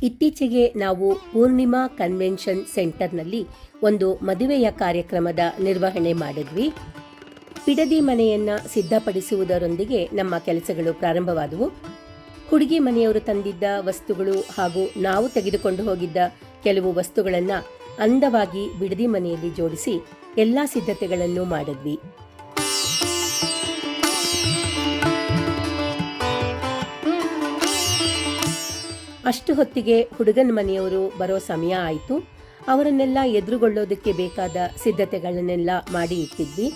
ಇತ್ತೀಚೆಗೆ ನಾವು ಪೂರ್ಣಿಮಾ ಕನ್ವೆನ್ಷನ್ ಸೆಂಟರ್ನಲ್ಲಿ ಒಂದು ಮದುವೆಯ ಕಾರ್ಯಕ್ರಮದ ನಿರ್ವಹಣೆ ಮಾಡಿದ್ವಿ. ಬಿಡದಿ ಮನೆಯನ್ನ ಸಿದ್ಧಪಡಿಸುವುದರೊಂದಿಗೆ ನಮ್ಮ ಕೆಲಸಗಳು ಪ್ರಾರಂಭವಾದವು. ಹುಡುಗಿ ಮನೆಯವರು ತಂದಿದ್ದ ವಸ್ತುಗಳು ಹಾಗೂ ನಾವು ತೆಗೆದುಕೊಂಡು ಹೋಗಿದ್ದ ಕೆಲವು ವಸ್ತುಗಳನ್ನು ಅಂದವಾಗಿ ಬಿಡದಿ ಮನೆಯಲ್ಲಿ ಜೋಡಿಸಿ ಎಲ್ಲ ಸಿದ್ಧತೆಗಳನ್ನು ಮಾಡಿದ್ವಿ. ಅಷ್ಟು ಹೊತ್ತಿಗೆ ಹುಡುಗನ ಮನೆಯವರು ಬರೋ ಸಮಯ ಆಯಿತು. ಅವರನ್ನೆಲ್ಲ ಎದುರುಗೊಳ್ಳೋದಕ್ಕೆ ಬೇಕಾದ ಸಿದ್ಧತೆಗಳನ್ನೆಲ್ಲ ಮಾಡಿ ಇಟ್ಟಿದ್ವಿ.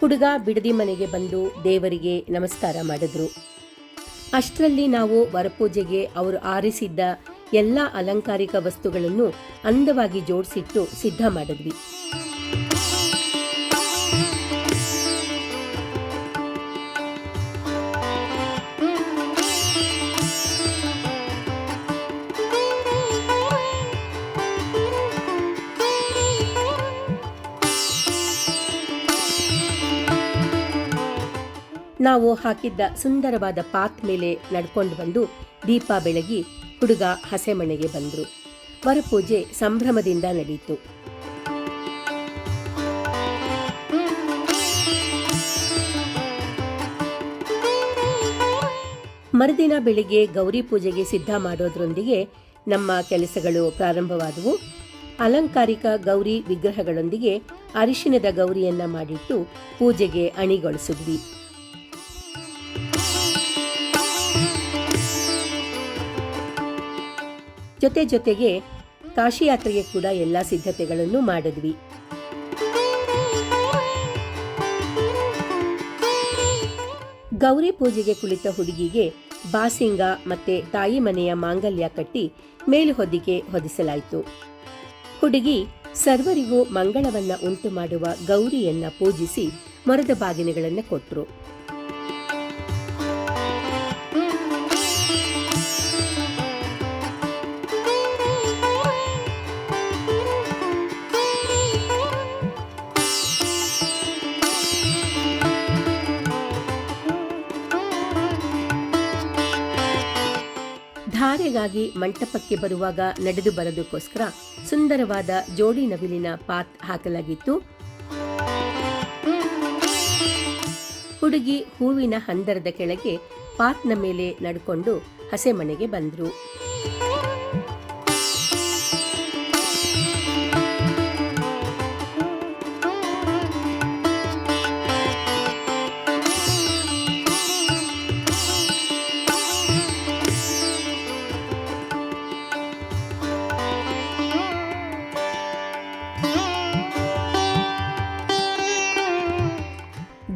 ಹುಡುಗ ಬಿಡದಿ ಮನೆಗೆ ಬಂದು ದೇವರಿಗೆ ನಮಸ್ಕಾರ ಮಾಡಿದ್ರು. ಅಷ್ಟರಲ್ಲಿ ನಾವು ವರಪೂಜೆಗೆ ಅವರು ಆರಿಸಿದ್ದ ಎಲ್ಲ ಅಲಂಕಾರಿಕ ವಸ್ತುಗಳನ್ನು ಅಂದವಾಗಿ ಜೋಡಿಸಿಟ್ಟು ಸಿದ್ಧ ಮಾಡಿದ್ವಿ. ನಾವು ಹಾಕಿದ್ದ ಸುಂದರವಾದ ಪಾತ್ ಮೇಲೆ ನಡ್ಕೊಂಡು ಬಂದು ದೀಪ ಬೆಳಗಿ ಹುಡುಗ ಹಸೆಮಣೆಗೆ ಬಂದರು. ವರಪೂಜೆ ಸಂಭ್ರಮದಿಂದ ನಡೆಯಿತು. ಮರುದಿನ ಬೆಳಿಗ್ಗೆ ಗೌರಿ ಪೂಜೆಗೆ ಸಿದ್ಧ ಮಾಡೋದ್ರೊಂದಿಗೆ ನಮ್ಮ ಕೆಲಸಗಳು ಪ್ರಾರಂಭವಾದವು. ಅಲಂಕಾರಿಕ ಗೌರಿ ವಿಗ್ರಹಗಳೊಂದಿಗೆ ಅರಿಶಿನದ ಗೌರಿಯನ್ನ ಮಾಡಿಟ್ಟು ಪೂಜೆಗೆ ಅಣಿಗೊಳಿಸಿದ್ವಿ. ಜೊತೆಗೆ ಕಾಶಿ ಯಾತ್ರೆಗೆ ಕೂಡ ಎಲ್ಲ ಸಿದ್ಧತೆಗಳನ್ನು ಮಾಡಿದ್ವಿ. ಗೌರಿ ಪೂಜೆಗೆ ಕುಳಿತ ಹುಡುಗಿಗೆ ಬಾಸಿಂಗ ಮತ್ತೆ ತಾಯಿ ಮನೆಯ ಮಾಂಗಲ್ಯ ಕಟ್ಟಿ ಮೇಲುಹೊದ್ದಿಗೆ ಹೊದಿಸಲಾಯಿತು. ಹುಡುಗಿ ಸರ್ವರಿಗೂ ಮಂಗಳವನ್ನ ಉಂಟು ಮಾಡುವ ಗೌರಿಯನ್ನ ಪೂಜಿಸಿ ಮರದ ಬಾಗಿನೆಗಳನ್ನು ಕೊಟ್ಟರು. ಧಾರೆಗಾಗಿ ಮಂಟಪಕ್ಕೆ ಬರುವಾಗ ನಡೆದು ಬರೋದಕ್ಕೋಸ್ಕರ ಸುಂದರವಾದ ಜೋಡಿ ನವಿಲಿನ ಪಾತ್ ಹಾಕಲಾಗಿತ್ತು. ಹುಡುಗಿ ಹೂವಿನ ಹಂದರದ ಕೆಳಗೆ ಪಾತ್ನ ಮೇಲೆ ನಡ್ಕೊಂಡು ಹಸೆಮಣೆಗೆ ಬಂದ್ರು.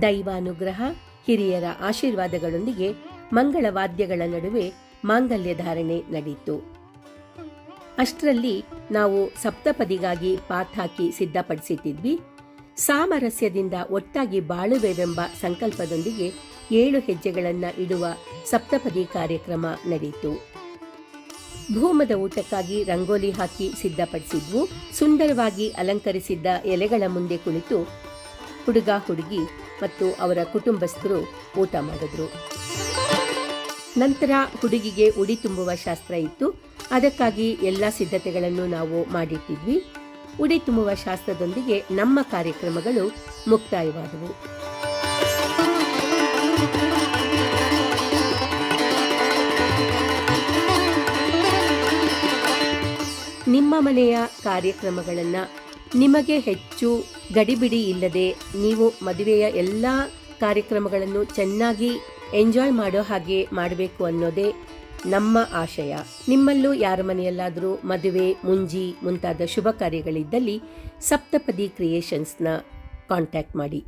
ದೈವಾನುಗ್ರಹ, ಹಿರಿಯರ ಆಶೀರ್ವಾದಗಳೊಂದಿಗೆ ಮಂಗಳವಾದ್ಯಗಳ ನಡುವೆ ಮಾಂಗಲ್ಯ ಧಾರಣೆ ನಡೆಯಿತು. ಅಷ್ಟರಲ್ಲಿ ನಾವು ಸಪ್ತಪದಿಗಾಗಿ ಪಾತ್ ಹಾಕಿ ಸಿದ್ಧಪಡಿಸಿಟ್ಟಿದ್ವಿ. ಸಾಮರಸ್ಯದಿಂದ ಒಟ್ಟಾಗಿ ಬಾಳುವೆವೆಂಬ ಸಂಕಲ್ಪದೊಂದಿಗೆ 7 ಹೆಜ್ಜೆಗಳನ್ನು ಇಡುವ ಸಪ್ತಪದಿ ಕಾರ್ಯಕ್ರಮ ನಡೆಯಿತು. ಭೂಮದ ಊಟಕ್ಕಾಗಿ ರಂಗೋಲಿ ಹಾಕಿ ಸಿದ್ಧಪಡಿಸಿದ್ವು. ಸುಂದರವಾಗಿ ಅಲಂಕರಿಸಿದ್ದ ಎಲೆಗಳ ಮುಂದೆ ಕುಳಿತು ಹುಡುಗ ಹುಡುಗಿ ಮತ್ತು ಅವರ ಕುಟುಂಬಸ್ಥರು ಊಟ ಮಾಡಿದ್ರು. ನಂತರ ಹುಡುಗಿಗೆ ಉಡಿ ತುಂಬುವ ಶಾಸ್ತ್ರ ಇತ್ತು. ಅದಕ್ಕಾಗಿ ಎಲ್ಲ ಸಿದ್ಧತೆಗಳನ್ನು ನಾವು ಮಾಡಿಟ್ಟಿದ್ವಿ. ಉಡಿ ತುಂಬುವ ಶಾಸ್ತ್ರದೊಂದಿಗೆ ನಮ್ಮ ಕಾರ್ಯಕ್ರಮಗಳು ಮುಕ್ತಾಯವಾದವು. ನಿಮ್ಮ ಮನೆಯ ಕಾರ್ಯಕ್ರಮಗಳನ್ನು ನಿಮಗೆ ಹೆಚ್ಚು ಗಡಿಬಿಡಿ ಇಲ್ಲದೆ ನೀವು ಮದುವೆಯ ಎಲ್ಲ ಕಾರ್ಯಕ್ರಮಗಳನ್ನು ಚೆನ್ನಾಗಿ ಎಂಜಾಯ್ ಮಾಡೋ ಹಾಗೆ ಮಾಡಬೇಕು ಅನ್ನೋದೇ ನಮ್ಮ ಆಶಯ. ನಿಮ್ಮಲ್ಲೂ ಯಾರ ಮನೆಯಲ್ಲಾದರೂ ಮದುವೆ, ಮುಂಜಿ ಮುಂತಾದ ಶುಭ ಕಾರ್ಯಗಳಿದ್ದಲ್ಲಿ ಸಪ್ತಪದಿ ಕ್ರಿಯೇಷನ್ಸ್ನ ಕಾಂಟ್ಯಾಕ್ಟ್ ಮಾಡಿ.